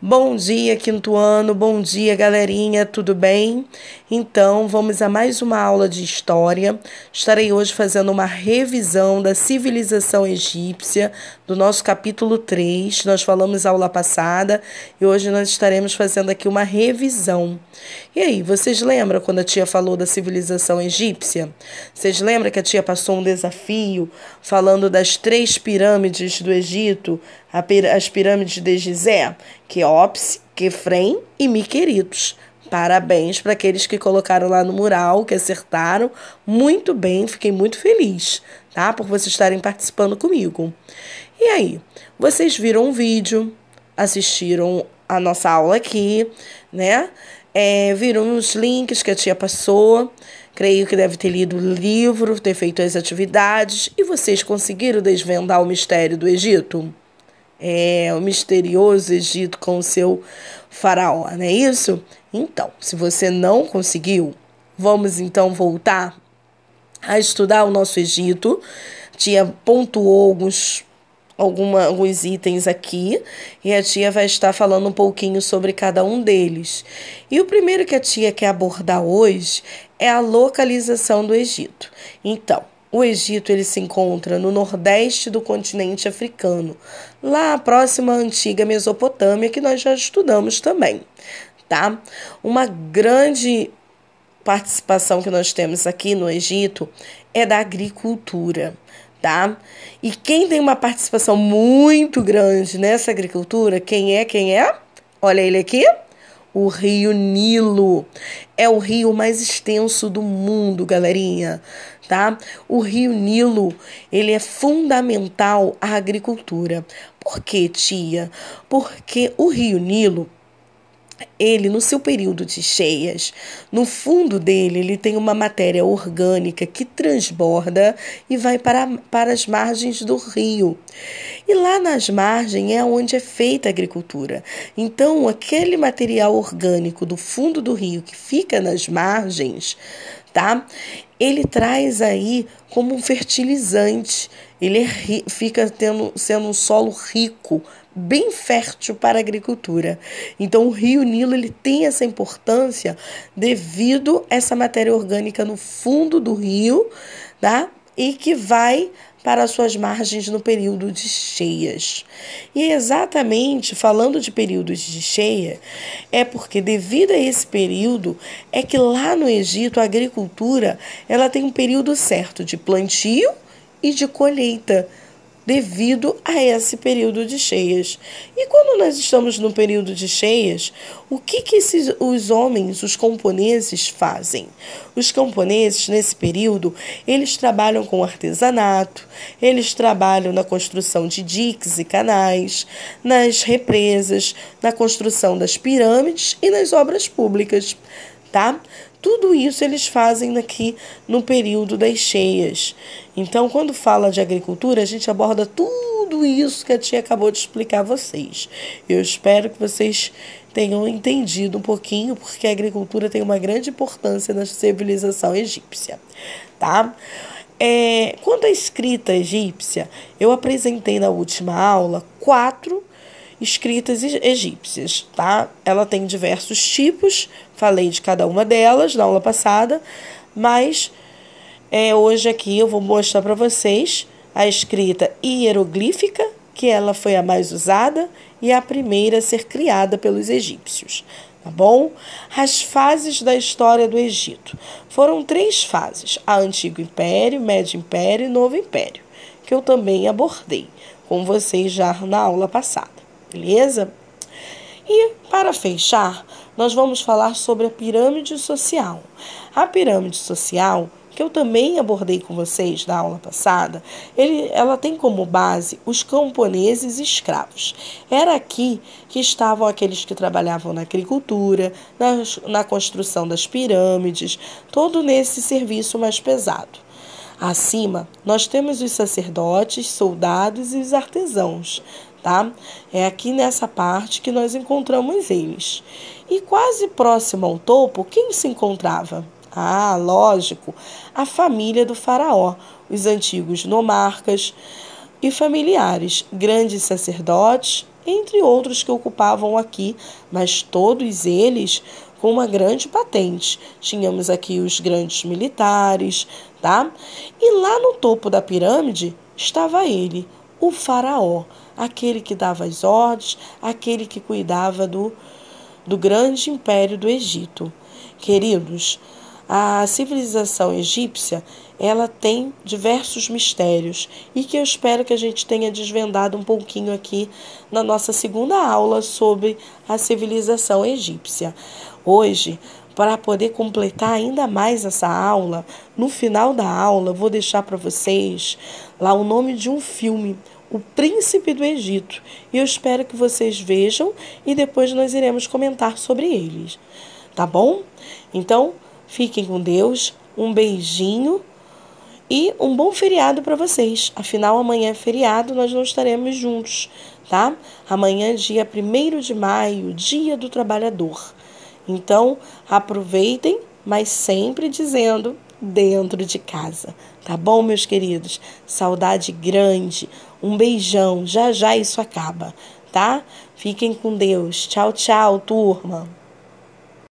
Bom dia, quinto ano, bom dia, galerinha, tudo bem? Então, vamos a mais uma aula de história. Estarei hoje fazendo uma revisão da civilização egípcia, do nosso capítulo 3. Nós falamos aula passada e hoje nós estaremos fazendo aqui uma revisão. E aí, vocês lembram quando a tia falou da civilização egípcia? Vocês lembram que a tia passou um desafio falando das 3 pirâmides do Egito, as pirâmides de Gizé, Quéops, Quefrem e Miqueritos. Parabéns para aqueles que colocaram lá no mural, que acertaram. Muito bem, fiquei muito feliz, tá? Por vocês estarem participando comigo. E aí, vocês viram o vídeo, assistiram a nossa aula aqui, né? Viram os links que a tia passou. Creio que deve ter lido o livro, ter feito as atividades. E vocês conseguiram desvendar o mistério do Egito? O misterioso Egito com o seu faraó, não é isso? Então, se você não conseguiu, vamos então voltar a estudar o nosso Egito. A tia pontuou alguns itens aqui e a tia vai estar falando um pouquinho sobre cada um deles. E o primeiro que a tia quer abordar hoje é a localização do Egito. Então, o Egito ele se encontra no nordeste do continente africano, lá próxima à antiga Mesopotâmia, que nós já estudamos também, tá? Uma grande participação que nós temos aqui no Egito é da agricultura, tá? E quem tem uma participação muito grande nessa agricultura, quem é? Olha ele aqui. O rio Nilo é o rio mais extenso do mundo, galerinha, tá? O rio Nilo, ele é fundamental à agricultura. Por quê, tia? Porque o rio Nilo, ele, no seu período de cheias, no fundo dele, ele tem uma matéria orgânica que transborda e vai para as margens do rio. E lá nas margens é onde é feita a agricultura. Então, aquele material orgânico do fundo do rio que fica nas margens, tá? Ele traz aí como um fertilizante. Ele fica sendo um solo rico, bem fértil para a agricultura. Então, o rio Nilo ele tem essa importância devido a essa matéria orgânica no fundo do rio, tá? E que vai para as suas margens no período de cheias. E exatamente falando de períodos de cheia, é porque devido a esse período, é que lá no Egito a agricultura ela tem um período certo de plantio e de colheita, devido a esse período de cheias. E quando nós estamos no período de cheias, o que os homens, os camponeses, fazem? Os camponeses, nesse período, eles trabalham com artesanato, eles trabalham na construção de diques e canais, nas represas, na construção das pirâmides e nas obras públicas, tá? Tudo isso eles fazem aqui no período das cheias. Então, quando fala de agricultura, a gente aborda tudo isso que a tia acabou de explicar a vocês. Eu espero que vocês tenham entendido um pouquinho, porque a agricultura tem uma grande importância na civilização egípcia, tá? Quanto à escrita egípcia, eu apresentei na última aula 4 escritas egípcias, tá? Ela tem diversos tipos, falei de cada uma delas na aula passada, mas hoje aqui eu vou mostrar para vocês a escrita hieroglífica, que ela foi a mais usada e a primeira a ser criada pelos egípcios, tá bom? As fases da história do Egito. Foram 3 fases, a Antigo Império, Médio Império e Novo Império, que eu também abordei com vocês já na aula passada. Beleza? E, para fechar, nós vamos falar sobre a pirâmide social. A pirâmide social, que eu também abordei com vocês na aula passada, ela tem como base os camponeses e escravos. Era aqui que estavam aqueles que trabalhavam na agricultura, na construção das pirâmides, todo nesse serviço mais pesado. Acima, nós temos os sacerdotes, soldados e os artesãos, tá? É aqui nessa parte que nós encontramos eles. E quase próximo ao topo, quem se encontrava? Lógico, a família do faraó, os antigos nomarcas e familiares, grandes sacerdotes, entre outros que ocupavam aqui, mas todos eles com uma grande patente. Tínhamos aqui os grandes militares, tá? E lá no topo da pirâmide estava ele, o faraó, aquele que dava as ordens, aquele que cuidava do grande império do Egito. Queridos, a civilização egípcia, ela tem diversos mistérios e que eu espero que a gente tenha desvendado um pouquinho aqui na nossa segunda aula sobre a civilização egípcia. Hoje, para poder completar ainda mais essa aula, no final da aula, vou deixar para vocês lá o nome de um filme, O Príncipe do Egito. E eu espero que vocês vejam e depois nós iremos comentar sobre eles. Tá bom? Então, fiquem com Deus, um beijinho e um bom feriado para vocês. Afinal, amanhã é feriado, nós não estaremos juntos, tá? Amanhã é dia 1º de maio, Dia do Trabalhador. Então, aproveitem, mas sempre dizendo dentro de casa. Tá bom, meus queridos? Saudade grande. Um beijão. Já já isso acaba, tá? Fiquem com Deus. Tchau, tchau, turma.